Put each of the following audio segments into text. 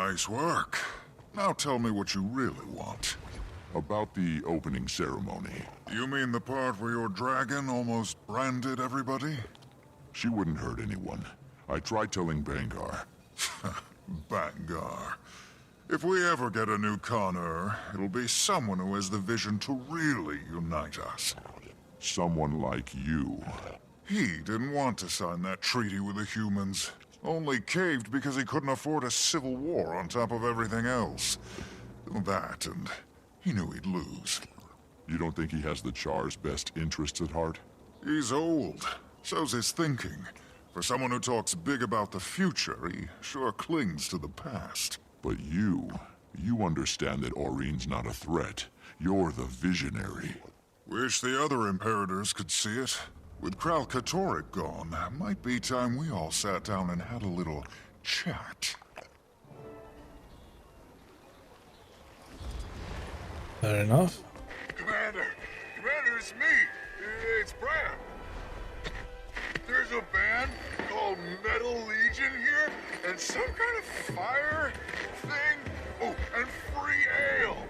Nice work. Now tell me what you really want. About the opening ceremony. You mean the part where your dragon almost branded everybody? She wouldn't hurt anyone. I tried telling Bangar. Bangar. If we ever get a new Connor, it'll be someone who has the vision to really unite us. Someone like you. He didn't want to sign that treaty with the humans. Only caved because he couldn't afford a civil war on top of everything else. That, and he knew he'd lose. You don't think he has the Char's best interests at heart? He's old. So's his thinking. For someone who talks big about the future, he sure clings to the past. But you understand that Aurine's not a threat. You're the visionary. Wish the other Imperators could see it. With Kral Katorik gone, might be time we all sat down and had a little chat. Fair enough. Commander, it's me. It's Bram. There's a band called Metal Legion here, and some kind of fire thing. Oh, and free ale.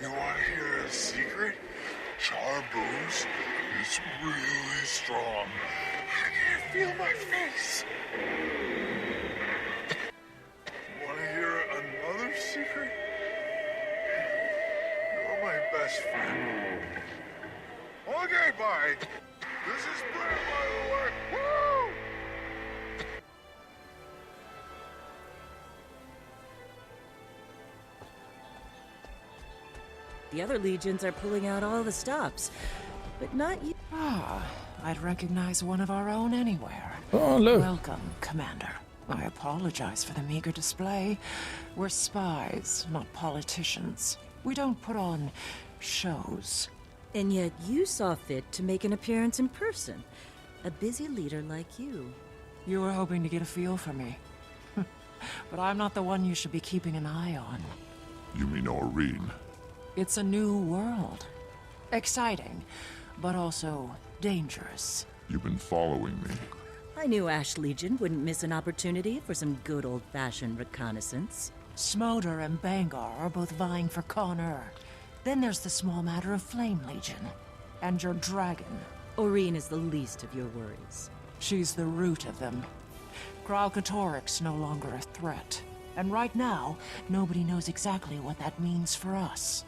You want to hear a secret? Char booze is really strong. I can't feel my face. Want to hear another secret? You're my best friend. Okay, bye. This is Blair, by the way. Woo! The other legions are pulling out all the stops, but not you. Ah, I'd recognize one of our own anywhere. Oh, look. Welcome, Commander. I apologize for the meager display. We're spies, not politicians. We don't put on shows. And yet you saw fit to make an appearance in person. A busy leader like you. You were hoping to get a feel for me. But I'm not the one you should be keeping an eye on. You mean Aurine? It's a new world. Exciting, but also dangerous. You've been following me. I knew Ash Legion wouldn't miss an opportunity for some good old-fashioned reconnaissance. Smolder and Bangar are both vying for Connor. Then there's the small matter of Flame Legion. And your dragon. Aurine is the least of your worries. She's the root of them. Kral Katorik's no longer a threat. And right now, nobody knows exactly what that means for us.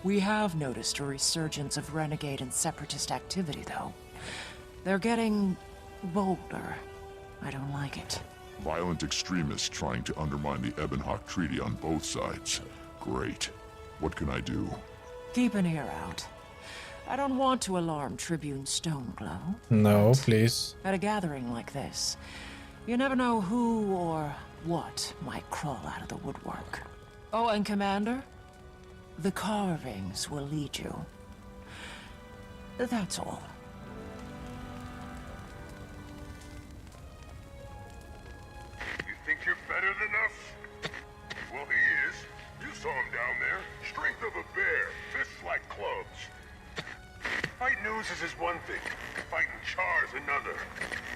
We have noticed a resurgence of renegade and separatist activity, though. They're getting bolder. I don't like it. Violent extremists trying to undermine the Ebonhawk Treaty on both sides. Great. What can I do? Keep an ear out. I don't want to alarm Tribune Stoneglow. No, please. At a gathering like this, you never know who or what might crawl out of the woodwork. Oh, and Commander, the carvings will lead you. That's all. You think you're better than us? Well, he is. You saw him down there. Strength of a bear, fists like clubs. Fighting oozes is one thing. Fighting Char's another.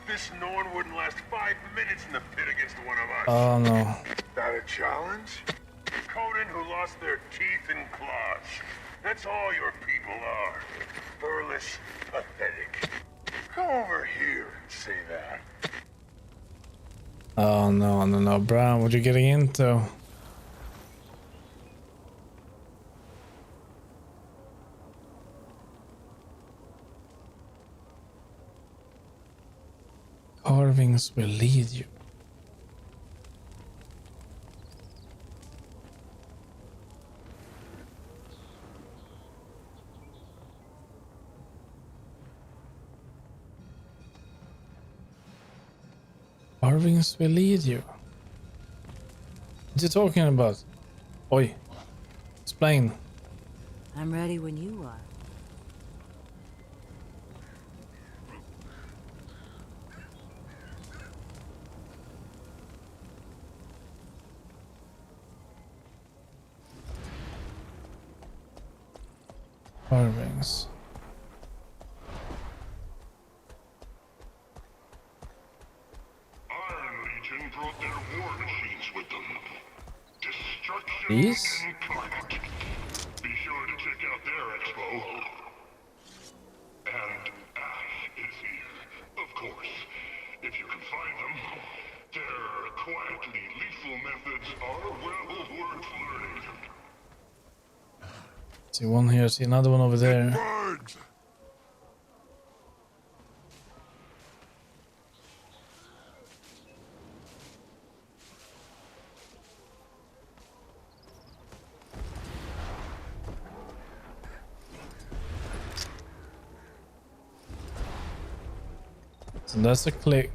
This Norn wouldn't last 5 minutes in the pit against one of us. Oh no. That a challenge? Conan who lost their teeth and claws. That's all your people are. Furless, pathetic. Come over here and say that. Oh no, Bram, what are you getting into? Carvings will lead you. Carvings will lead you. What are you talking about? Oi. Explain. I'm ready when you are. Carvings. Please? Be sure to check out their expo. And Ash is here, of course. If you can find them, their quietly lethal methods are well worth learning. See one here, see another one over there. Birds! So that's a click.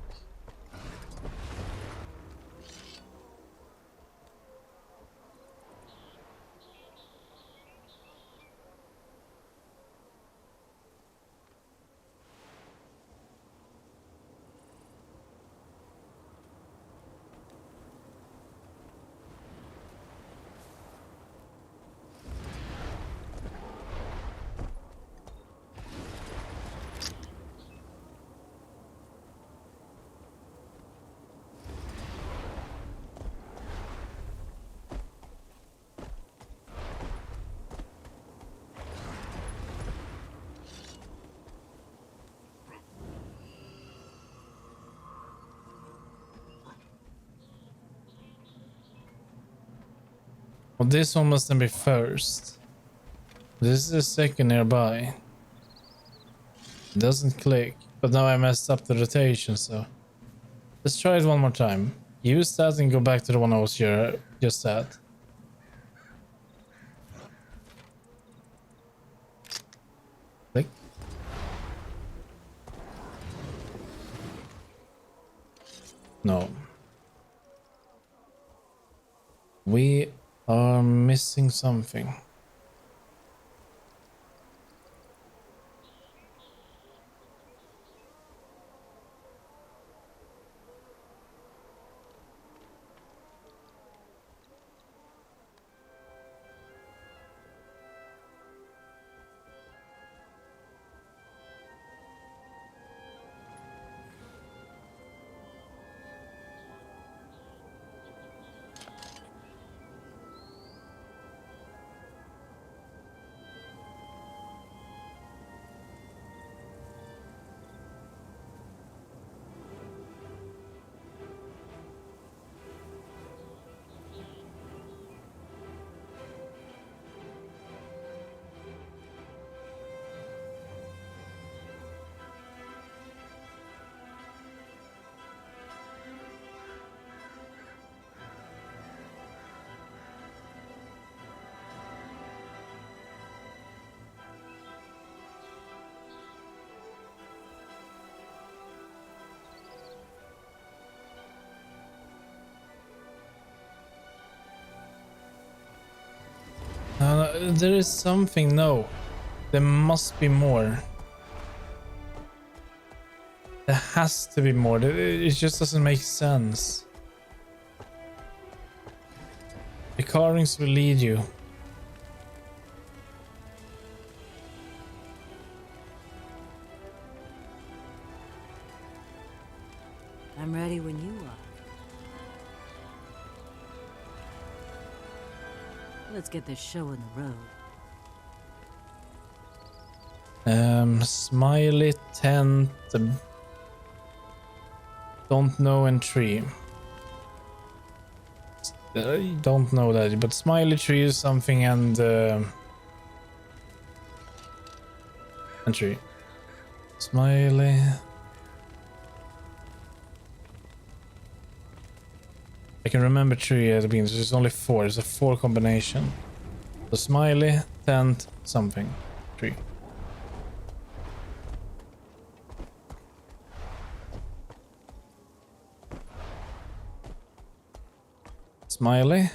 Well, this one must then be first. This is the second nearby. It doesn't click, but now I messed up the rotation, so let's try it one more time. Use that and go back to the one I was here just at. Click. No. We are missing something. There is something. No, there must be more. There has to be more. It just doesn't make sense. The carvings will lead you. I'm ready when you are. Let's get this show on the road. Smiley tent. Don't know and tree. I don't know that, but smiley tree is something and tree. Smiley. I can remember tree at the beginning. There's only 4. It's a 4 combination. So smiley, tent, something, tree. Smiley.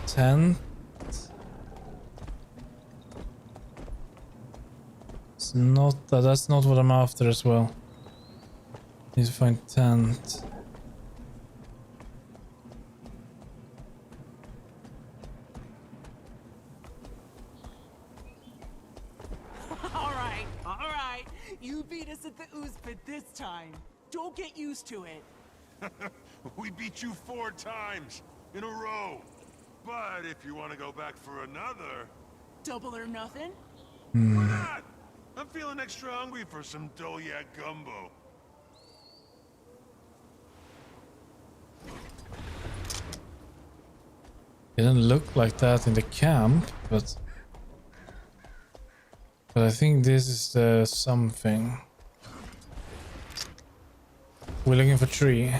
Tent. It's not that. That's not what I'm after as well. Need to find tent. All right. You beat us at the ooze pit this time. Don't get used to it. We beat you 4 times in a row. But if you want to go back for another... Double or nothing? Why not? I'm feeling extra hungry for some Dolyak gumbo. Didn't look like that in the camp, but I think this is the something. We're looking for tree.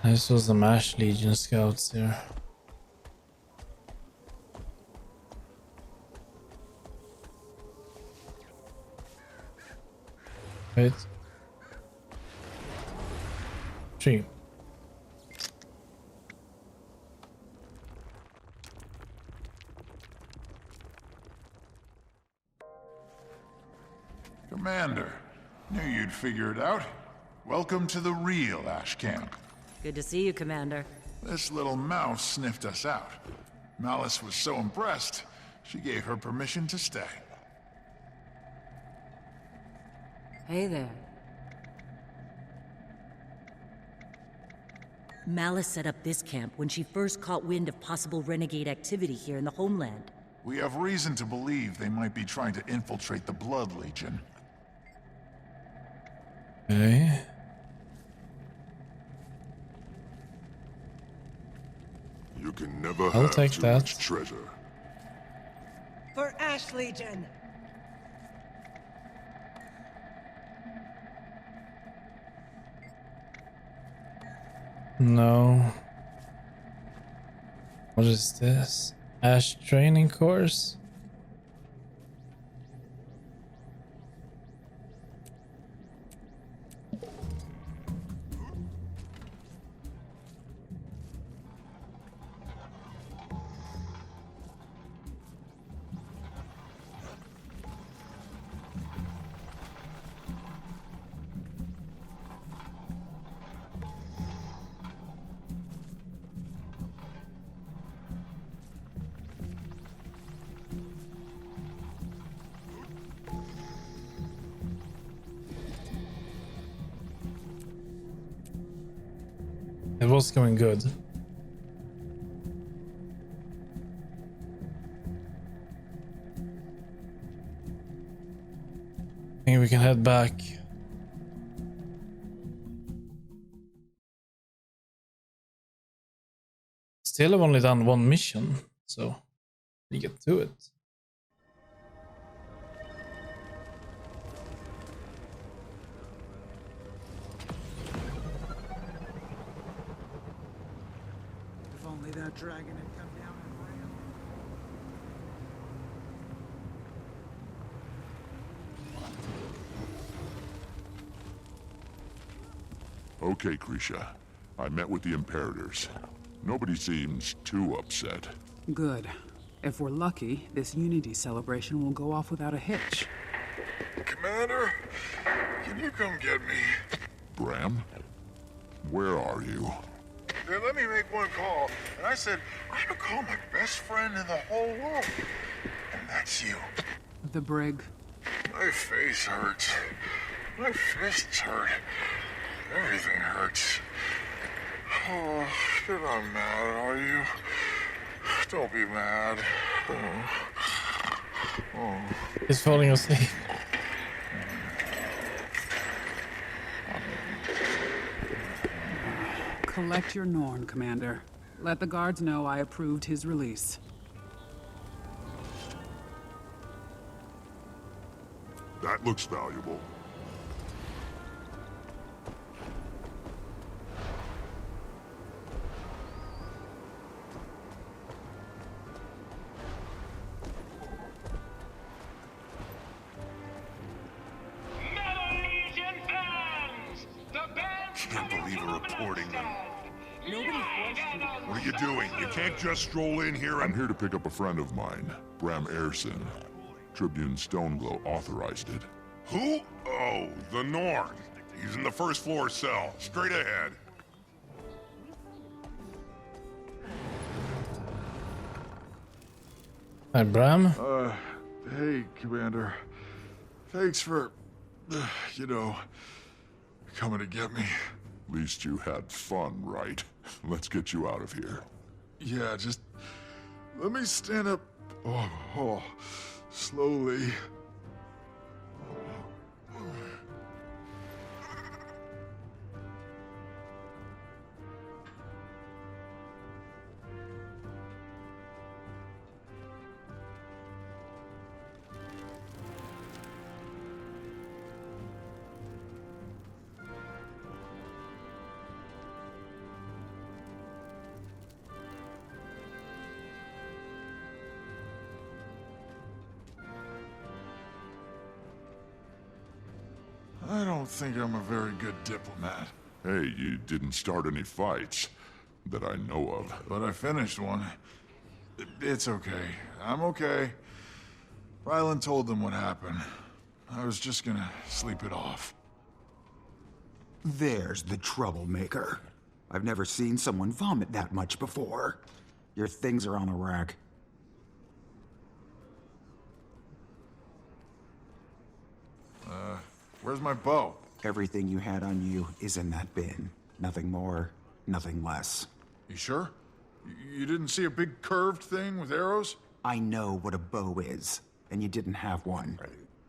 This was the Mash Legion scouts here. Wait. Tree. Commander, knew you'd figure it out. Welcome to the real Ash Camp. Good to see you, Commander. This little mouse sniffed us out. Malice was so impressed, she gave her permission to stay. Hey there. Malice set up this camp when she first caught wind of possible renegade activity here in the homeland. We have reason to believe they might be trying to infiltrate the Blood Legion. Okay. You can never I'll have take too that. much treasure. For Ash Legion! No. What is this? Ash training course? It was going good. I think we can head back. Still have only done one mission, so we get to it. If only that dragon had come down and ran. Okay, Krisha. I met with the Imperators. Nobody seems too upset. Good. If we're lucky, this Unity celebration will go off without a hitch. Commander, can you come get me? Bram? Where are you? They let me make one call, and I said, I would call my best friend in the whole world. And that's you. The brig. My face hurts. My fists hurt. Everything hurts. Oh, you're not mad, are you? Don't be mad. Oh. He's falling asleep. Collect your Norn, Commander. Let the guards know I approved his release. That looks valuable. Can't believe a reporting you doing? You can't just stroll in here I'm and... here to pick up a friend of mine, Bram Erson. Tribune Stoneglow authorized it. Who? Oh, the Norn. He's in the first floor cell. Straight ahead. Hi, Bram. Hey, Commander. Thanks for, coming to get me. At least you had fun, right? Let's get you out of here. Yeah, just let me stand up. Slowly. I don't think I'm a very good diplomat. Hey, you didn't start any fights that I know of. But I finished one. It's okay. I'm okay. Rylan told them what happened. I was just gonna sleep it off. There's the troublemaker. I've never seen someone vomit that much before. Your things are on a rack. Where's my bow? Everything you had on you is in that bin. Nothing more, nothing less. You sure? You didn't see a big curved thing with arrows? I know what a bow is, and you didn't have one.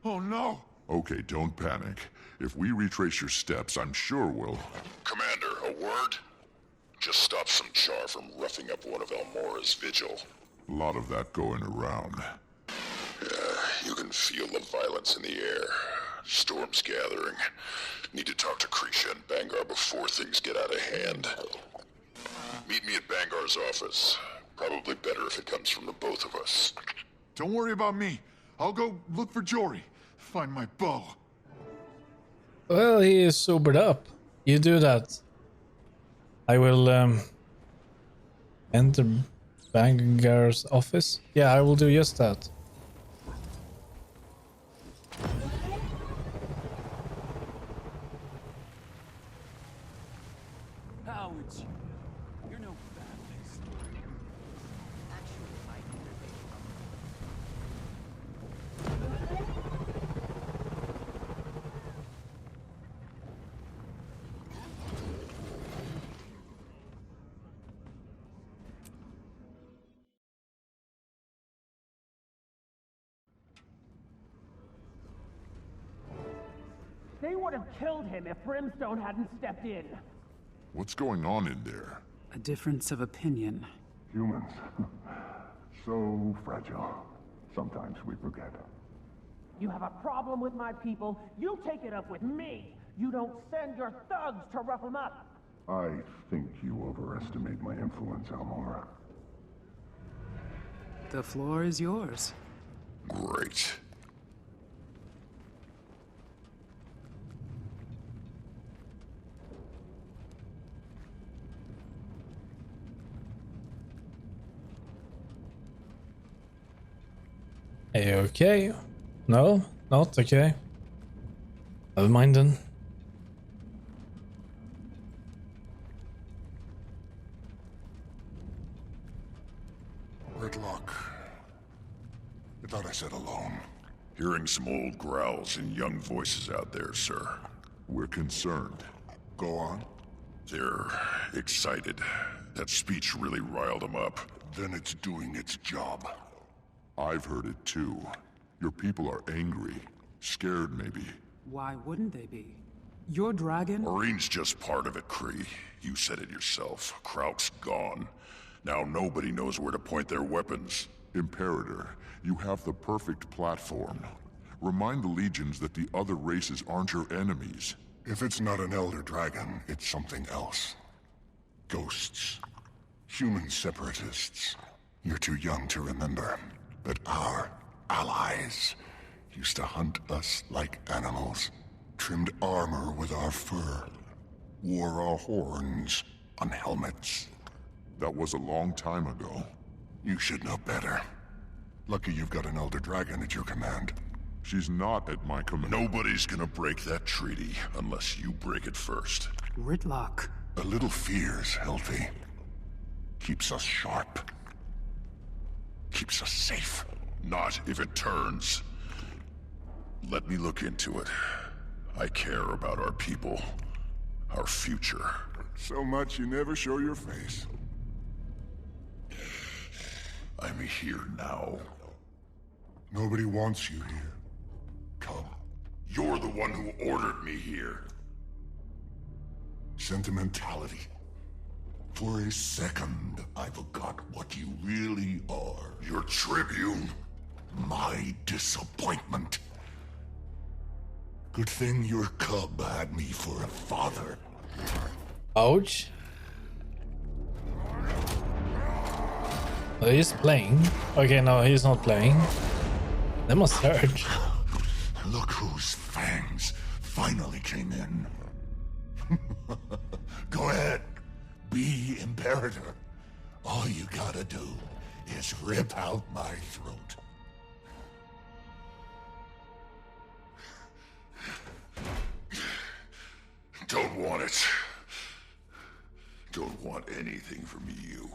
Oh no! Okay, don't panic. If we retrace your steps, I'm sure we'll... Commander, a word? Just stop some char from roughing up one of Elmora's vigil. A lot of that going around. Yeah, you can feel the violence in the air. Storm's gathering. Need to talk to Krisha and Bangar before things get out of hand. Meet me at Bangar's office. Probably better if it comes from the both of us. Don't worry about me. I'll go look for Jory. Find my bow. Well, he is sobered up. You do that. I will enter Bangar's office. Yeah, I will do just that. How would you? You're no bad face. They would have killed him if Brimstone hadn't stepped in. What's going on in there? A difference of opinion. Humans. So fragile. Sometimes we forget. You have a problem with my people, you take it up with me. You don't send your thugs to rough them up. I think you overestimate my influence, Elmora. The floor is yours. Great. Are you okay? No, not okay. Never mind then. Gridlock. I thought I said alone. Hearing some old growls and young voices out there, sir. We're concerned. Go on. They're excited. That speech really riled them up. Then it's doing its job. I've heard it too. Your people are angry. Scared, maybe. Why wouldn't they be? Your dragon? Maureen's just part of it, Kree. You said it yourself. Krauk's gone. Now nobody knows where to point their weapons. Imperator, you have the perfect platform. Remind the legions that the other races aren't your enemies. If it's not an Elder Dragon, it's something else. Ghosts. Human separatists. You're too young to remember. But our allies used to hunt us like animals, trimmed armor with our fur, wore our horns on helmets. That was a long time ago. You should know better. Lucky you've got an Elder Dragon at your command. She's not at my command. Nobody's gonna break that treaty unless you break it first. Ritlock. A little fear's healthy. Keeps us sharp. Keeps us safe. Not if it turns. Let me look into it. I care about our people. Our future. So much you never show your face. I'm here now. Nobody wants you here. Come. You're the one who ordered me here. Sentimentality. For a second, I forgot what you really are. Your tribune. My disappointment. Good thing your cub had me for a father. Ouch. Oh, he's playing. Okay, no, he's not playing. That must hurt. Look whose fangs finally came in. Go ahead. Be Imperator. All you gotta do is rip out my throat. Don't want it. Don't want anything from you.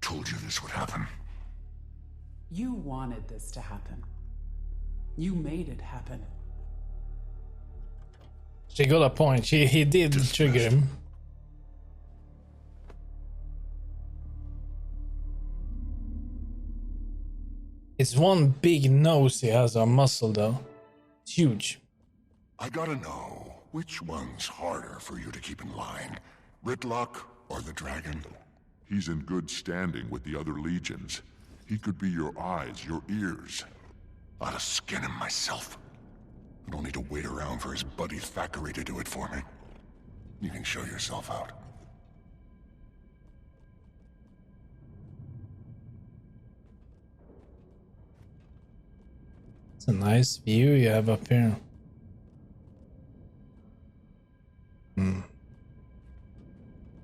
Told you this would happen. You wanted this to happen. You made it happen. She got a point. He did trigger him. It's one big nose he has on muscle though. It's huge. I gotta know, which one's harder for you to keep in line? Ritlock or the dragon? He's in good standing with the other legions. He could be your eyes, your ears. I'd have skin him myself. I don't need to wait around for his buddy Thackeray to do it for me. You can show yourself out. It's a nice view you have up here.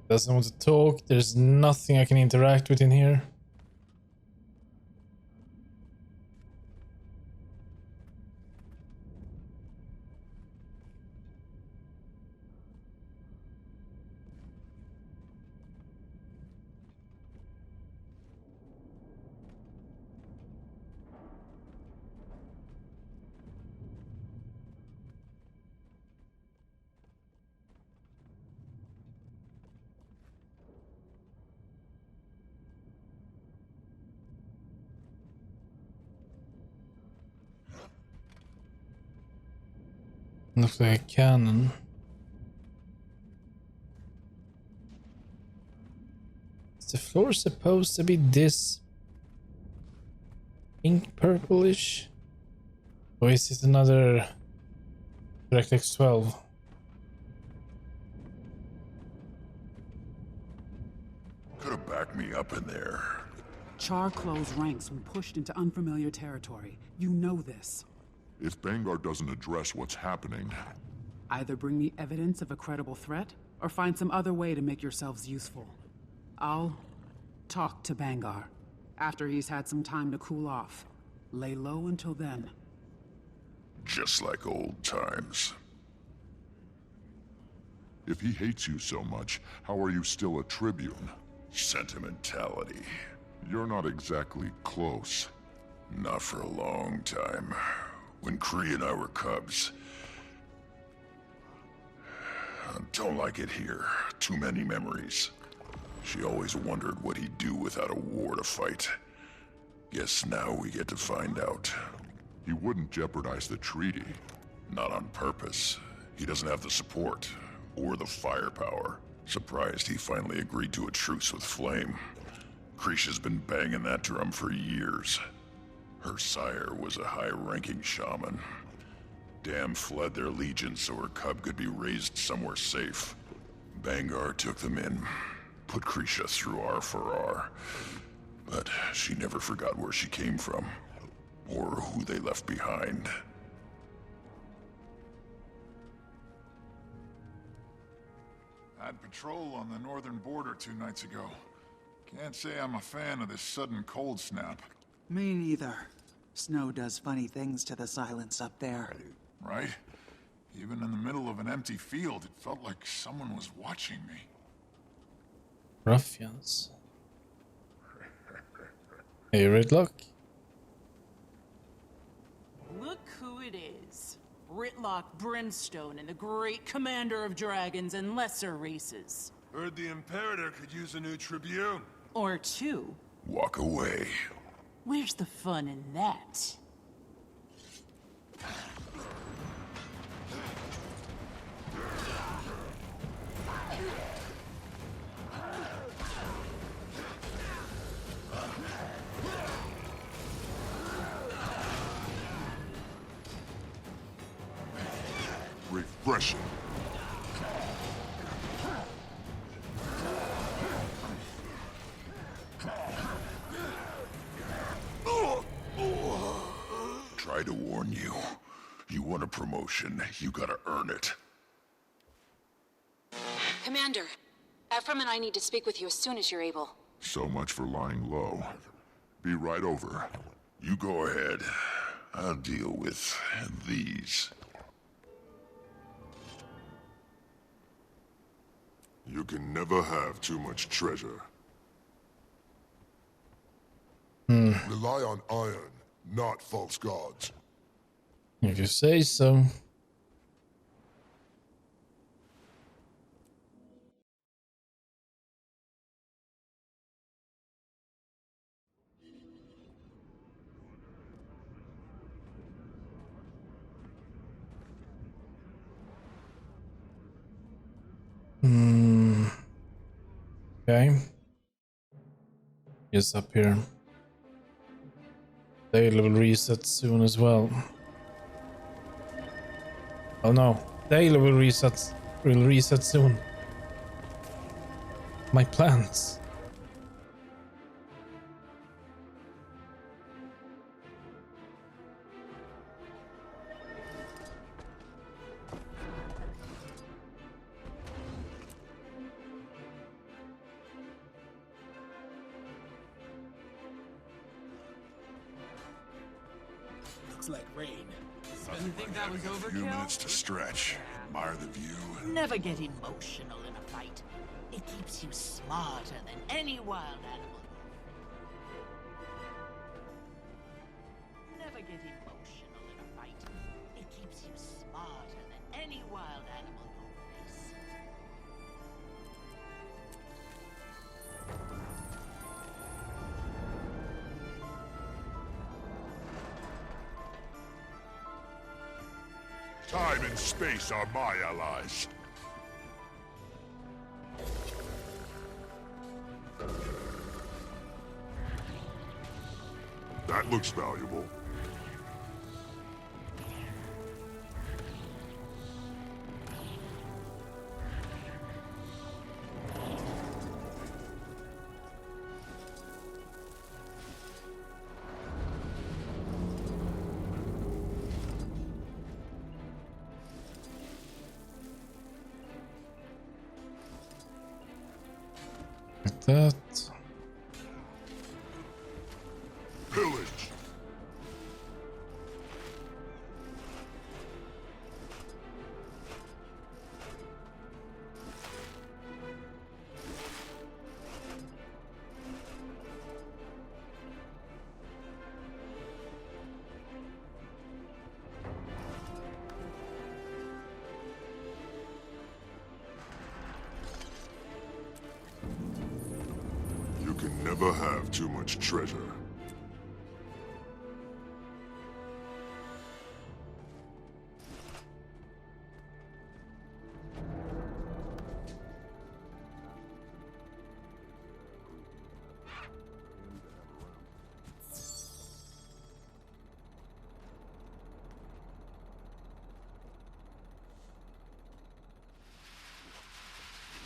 Doesn't want to talk. There's nothing I can interact with in here. Looks like a cannon. Is the floor supposed to be this pink purplish? Or is it another DirectX 12? Could have backed me up in there. Char closed ranks when pushed into unfamiliar territory. You know this. If Vanguard doesn't address what's happening... Either bring me evidence of a credible threat, or find some other way to make yourselves useful. I'll talk to Bangar, after he's had some time to cool off. Lay low until then. Just like old times. If he hates you so much, how are you still a Tribune? Sentimentality. You're not exactly close. Not for a long time. When Kree and I were cubs. I don't like it here. Too many memories. She always wondered what he'd do without a war to fight. Guess now we get to find out. He wouldn't jeopardize the treaty. Not on purpose. He doesn't have the support, or the firepower. Surprised he finally agreed to a truce with Flame. Krisha's been banging that drum for years. Her sire was a high-ranking shaman. Dam fled their legion so her cub could be raised somewhere safe. Bangar took them in, put Krisha through R for R. But she never forgot where she came from, or who they left behind. Had patrol on the northern border 2 nights ago. Can't say I'm a fan of this sudden cold snap. Me neither. Snow does funny things to the silence up there. Right? Even in the middle of an empty field, it felt like someone was watching me. Ruffians. Hey, Ridlock. Look who it is. Ritlock Brimstone and the great commander of dragons and lesser races. Heard the Imperator could use a new Tribune. Or 2. Walk away. Where's the fun in that? Refreshing. Try to warn you. You want a promotion, you gotta earn it. Commander, Ephraim and I need to speak with you as soon as you're able. So much for lying low. Be right over. You go ahead. I'll deal with these. You can never have too much treasure. Rely on iron, not false gods. If you say so. Okay. Yes, up here. They will reset soon as well. Oh no, they will reset soon. My plans. Looks like rain. Didn't think that was A few minutes to stretch. Admire the view. Never get emotional in a fight. It keeps you smarter than any wild animal. Never get emotional in a fight. It keeps you smarter than any wild animal you'll face. Time and space are my allies. That looks valuable. Like that. Pillage. You can never have too much treasure.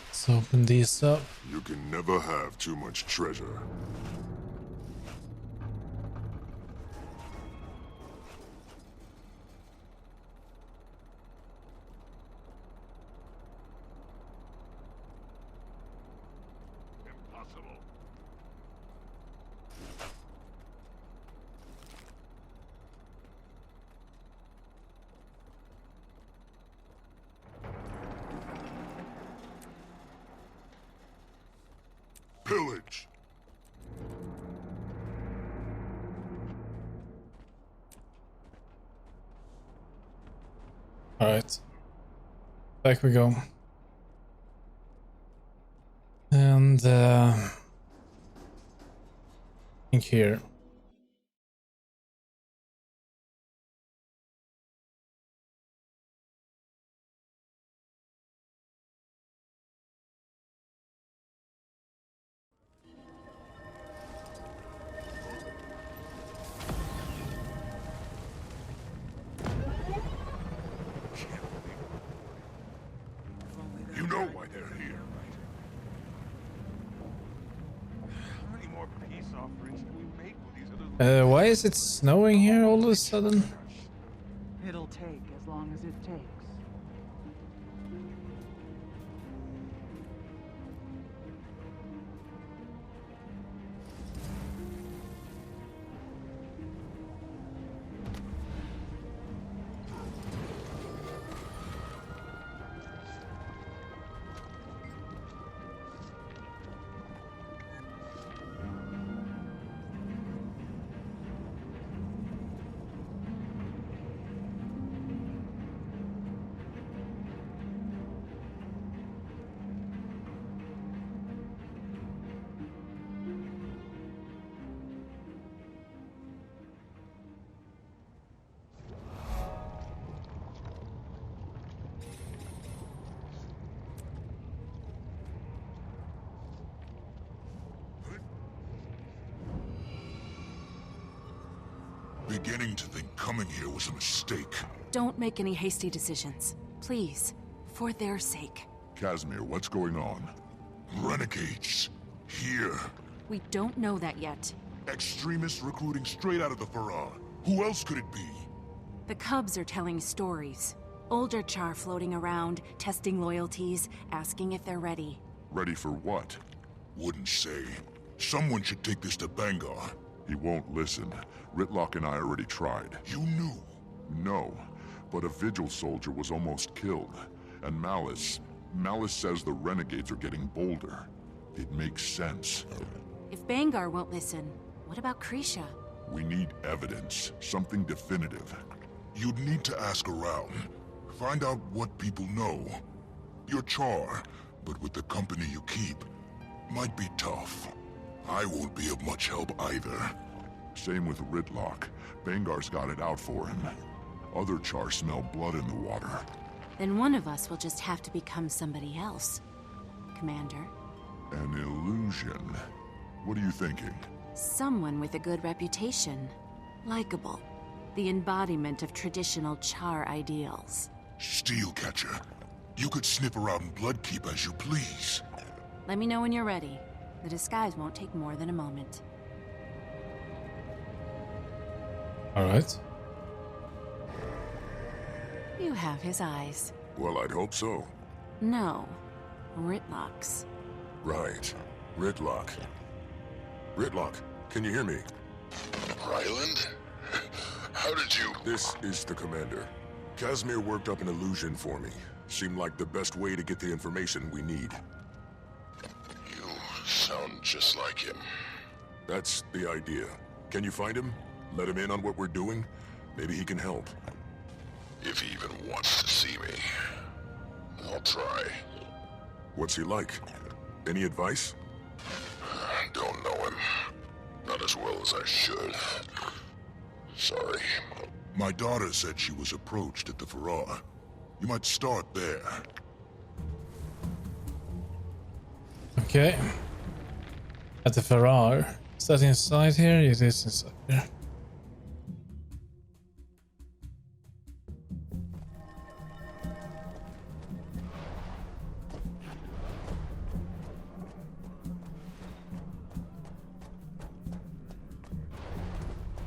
Let's open these up. You can never have too much treasure. impossible. Pillage! Alright. Back we go. And I think here. You know why they're here, right? How many more peace offerings can we make with these other... Why is it snowing here all of a sudden? It'll take as long as it takes. Beginning to think coming here was a mistake. Don't make any hasty decisions. Please. For their sake. Casimir, what's going on? Renegades. Here. We don't know that yet. Extremists recruiting straight out of the Farah. Who else could it be? The Cubs are telling stories. Older Char floating around, testing loyalties, asking if they're ready. Ready for what? Wouldn't say. Someone should take this to Bangar. He won't listen. Ritlock and I already tried. You knew? No, but a Vigil soldier was almost killed. And Malice says the renegades are getting bolder. It makes sense. If Bangar won't listen, what about Krisha? We need evidence, something definitive. You'd need to ask around. Find out what people know. You're Char, but with the company you keep, might be tough. I won't be of much help either. Same with Ritlock. Bangar's got it out for him. Other Char smell blood in the water. Then one of us will just have to become somebody else. Commander. An illusion. What are you thinking? Someone with a good reputation. Likeable. The embodiment of traditional Char ideals. Steelcatcher. You could snip around Bloodkeep as you please. Let me know when you're ready. The disguise won't take more than a moment. Alright. You have his eyes. Well, I'd hope so. No. Ritlock's. Right. Ritlock. Ritlock, can you hear me? Ryland? How did you... This is the commander. Casimir worked up an illusion for me. Seemed like the best way to get the information we need. You sound just like him. That's the idea. Can you find him? Let him in on what we're doing? Maybe he can help. If he even wants to see me. I'll try. What's he like? Any advice? Don't know him. Not as well as I should. Sorry. My daughter said she was approached at the Farah. You might start there. Okay. At the Farah. Is that inside here? It is inside here.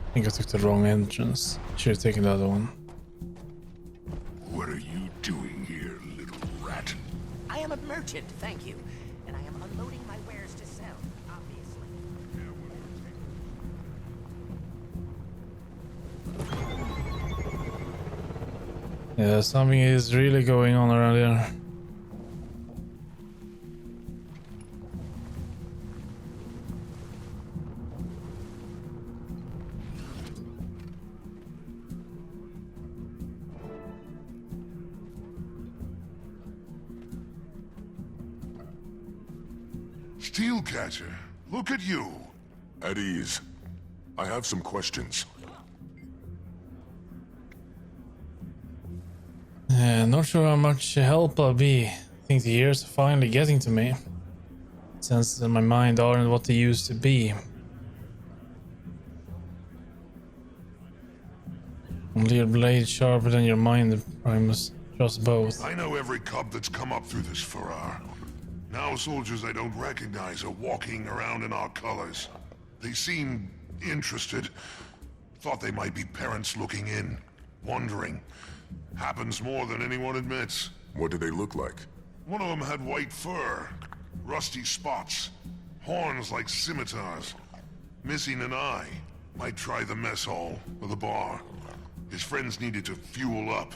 I think I took the wrong entrance. Should have taken the other one. What are you doing here, little rat? I am a merchant, thank you. And I am unloading my wares to sell. Yeah, something is really going on around here. Steelcatcher, look at you. At ease. I have some questions. Not sure how much help I'll be. I think the years are finally getting to me. Senses in my mind aren't what they used to be. Only your blade sharper than your mind, Primus. Trust both. I know every cub that's come up through this Farrar. Now soldiers I don't recognize are walking around in our colors. They seem interested. Thought they might be parents looking in, wondering. Happens more than anyone admits. What do they look like? One of them had white fur, rusty spots, horns like scimitars, missing an eye. Might try the mess hall or the bar. His friends needed to fuel up.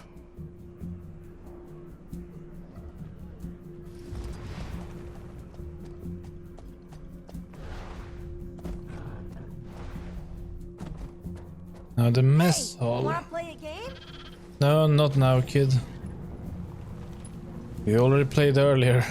Now the mess hall. Wanna play a game? No, not now, kid. We already played earlier.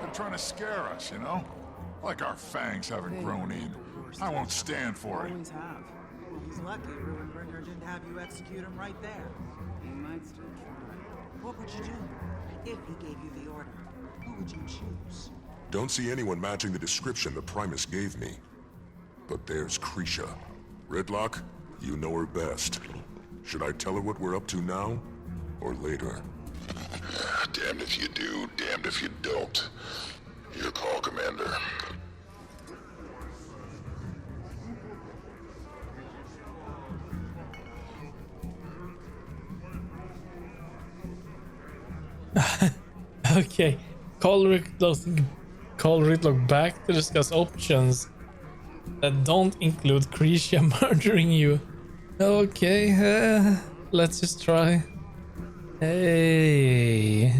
They're trying to scare us, you know? Like our fangs haven't grown in. I won't stand for it. Always have. He's lucky Ruinbringer didn't have you execute him right there. He might still try. What would you do? If he gave you the order, who would you choose? Don't see anyone matching the description the Primus gave me. But there's Krisha. Redlock, you know her best. Should I tell her what we're up to now? Or later? Damned if you do, damned if you don't. Your call, Commander. Okay. Call Redlock back to discuss options that don't include Krisha murdering you. Okay, let's just try. Hey.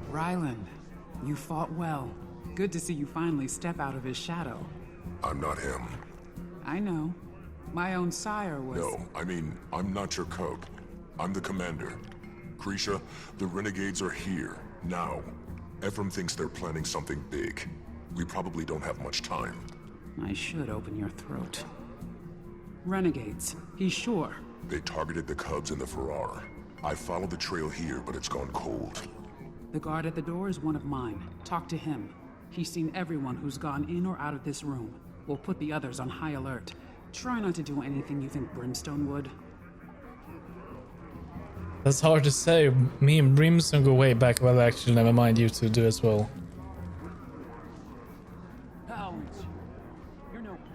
Ryland, you fought well. Good to see you finally step out of his shadow. I'm not him. I know. My own sire was... No, I mean, I'm not your cub. I'm the commander. Krisha, the renegades are here, now. Ephraim thinks they're planning something big. We probably don't have much time. I should open your throat. Renegades, he's sure. They targeted the cubs in the Farrar. I followed the trail here, but it's gone cold. The guard at the door is one of mine. Talk to him. He's seen everyone who's gone in or out of this room. We'll put the others on high alert. Try not to do anything you think Brimstone would. That's hard to say. Me and Brimstone go way back. Well, actually, never mind. You two do as well.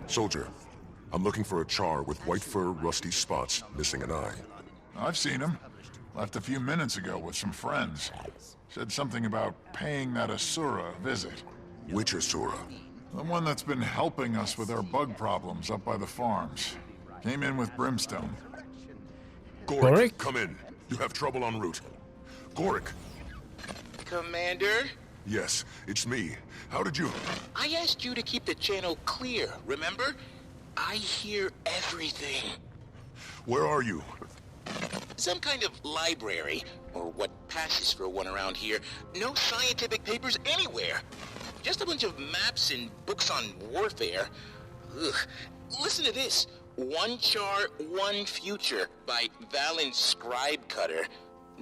Soldier, I'm looking for a char with white fur, rusty spots, missing an eye. I've seen him. Left a few minutes ago with some friends. Said something about paying that Asura a visit. Which Asura? The one that's been helping us with our bug problems up by the farms. Came in with Brimstone. Gorik, come in. You have trouble en route. Gorik. Commander? Yes, it's me. How did you... I asked you to keep the channel clear, remember? I hear everything. Where are you? Some kind of library, or what passes for one around here. No scientific papers anywhere. Just a bunch of maps and books on warfare. Ugh. Listen to this. One Char, One Future by Valen Scribe Cutter.